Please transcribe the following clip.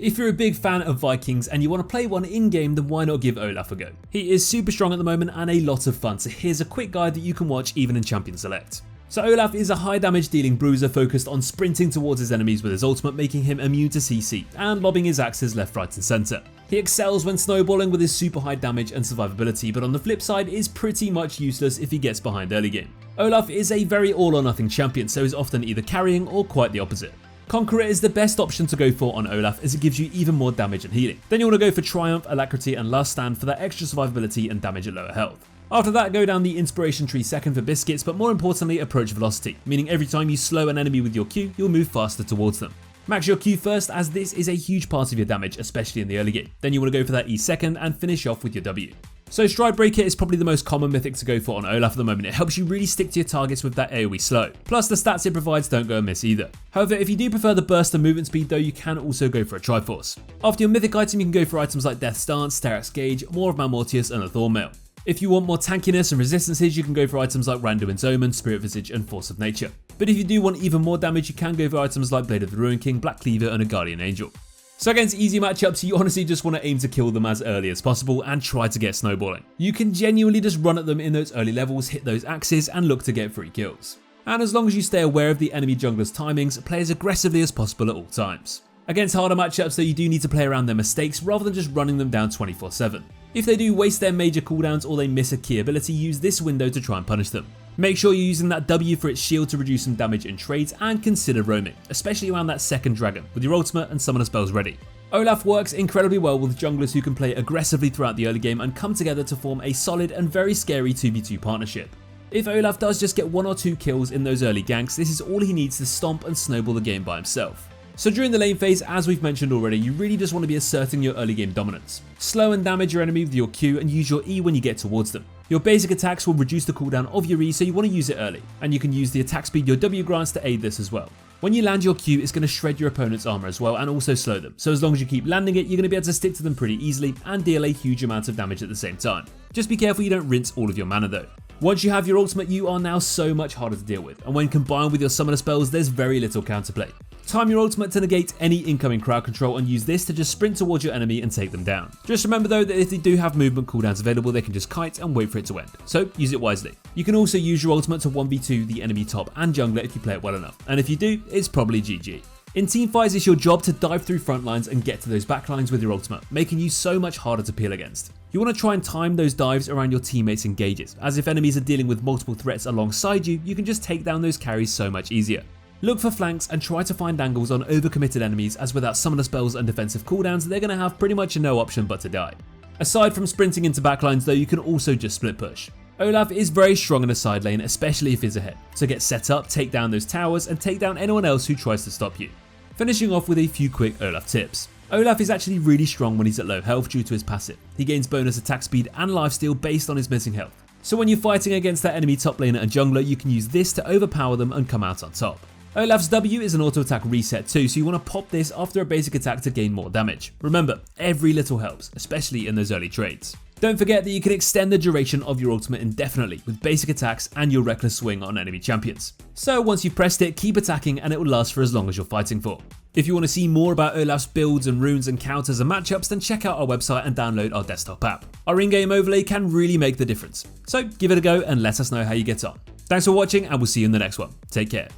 If you're a big fan of Vikings and you want to play one in-game, then why not give Olaf a go? He is super strong at the moment and a lot of fun, so here's a quick guide that you can watch even in Champion Select. So Olaf is a high damage dealing bruiser focused on sprinting towards his enemies with his ultimate, making him immune to CC and lobbing his axes left, right and centre. He excels when snowballing with his super high damage and survivability, but on the flip side is pretty much useless if he gets behind early game. Olaf is a very all or nothing champion, so is often either carrying or quite the opposite. Conqueror is the best option to go for on Olaf as it gives you even more damage and healing. Then you want to go for Triumph, Alacrity and Last Stand for that extra survivability and damage at lower health. After that, go down the Inspiration Tree second for Biscuits, but more importantly, Approach Velocity, meaning every time you slow an enemy with your Q, you'll move faster towards them. Max your Q first, as this is a huge part of your damage, especially in the early game. Then you want to go for that E second and finish off with your W. So Stride Breaker is probably the most common mythic to go for on Olaf at the moment. It helps you really stick to your targets with that AoE slow. Plus the stats it provides don't go amiss either. However, if you do prefer the burst and movement speed though, you can also go for a Triforce. After your mythic item, you can go for items like Death's Dance, Steraks Gauge, more of Malmortius and a Thornmail. If you want more tankiness and resistances, you can go for items like Randuin's Omen, Spirit Visage and Force of Nature. But if you do want even more damage, you can go for items like Blade of the Ruin King, Black Cleaver and a Guardian Angel. So against easy matchups, you honestly just want to aim to kill them as early as possible and try to get snowballing. You can genuinely just run at them in those early levels, hit those axes and look to get free kills. And as long as you stay aware of the enemy jungler's timings, play as aggressively as possible at all times. Against harder matchups though, you do need to play around their mistakes rather than just running them down 24/7. If they do waste their major cooldowns or they miss a key ability, use this window to try and punish them. Make sure you're using that W for its shield to reduce some damage in trades and consider roaming, especially around that second dragon with your ultimate and summoner spells ready. Olaf works incredibly well with junglers who can play aggressively throughout the early game and come together to form a solid and very scary 2v2 partnership. If Olaf does just get 1 or 2 kills in those early ganks, this is all he needs to stomp and snowball the game by himself. So during the lane phase, as we've mentioned already, you really just want to be asserting your early game dominance. Slow and damage your enemy with your Q and use your E when you get towards them. Your basic attacks will reduce the cooldown of your E, so you want to use it early, and you can use the attack speed your W grants to aid this as well. When you land your Q, it's going to shred your opponent's armor as well and also slow them, so as long as you keep landing it, you're going to be able to stick to them pretty easily and deal a huge amount of damage at the same time. Just be careful you don't rinse all of your mana though. Once you have your ultimate, you are now so much harder to deal with, and when combined with your summoner spells, there's very little counterplay. Time your ultimate to negate any incoming crowd control and use this to just sprint towards your enemy and take them down. Just remember though that if they do have movement cooldowns available, they can just kite and wait for it to end, so use it wisely. You can also use your ultimate to 1v2 the enemy top and jungler if you play it well enough, and if you do, it's probably GG. In teamfights, it's your job to dive through front lines and get to those back lines with your ultimate, making you so much harder to peel against. You want to try and time those dives around your teammates' engages, as if enemies are dealing with multiple threats alongside you, you can just take down those carries so much easier. Look for flanks and try to find angles on overcommitted enemies, as without summoner spells and defensive cooldowns, they're going to have pretty much no option but to die. Aside from sprinting into backlines though, you can also just split push. Olaf is very strong in a side lane, especially if he's ahead, so get set up, take down those towers and take down anyone else who tries to stop you. Finishing off with a few quick Olaf tips. Olaf is actually really strong when he's at low health due to his passive. He gains bonus attack speed and lifesteal based on his missing health. So when you're fighting against that enemy top laner and jungler, you can use this to overpower them and come out on top. Olaf's W is an auto attack reset too, so you want to pop this after a basic attack to gain more damage. Remember, every little helps, especially in those early trades. Don't forget that you can extend the duration of your ultimate indefinitely with basic attacks and your reckless swing on enemy champions. So once you've pressed it, keep attacking and it will last for as long as you're fighting for. If you want to see more about Olaf's builds and runes and counters and matchups, then check out our website and download our desktop app. Our in-game overlay can really make the difference. So give it a go and let us know how you get on. Thanks for watching and we'll see you in the next one. Take care.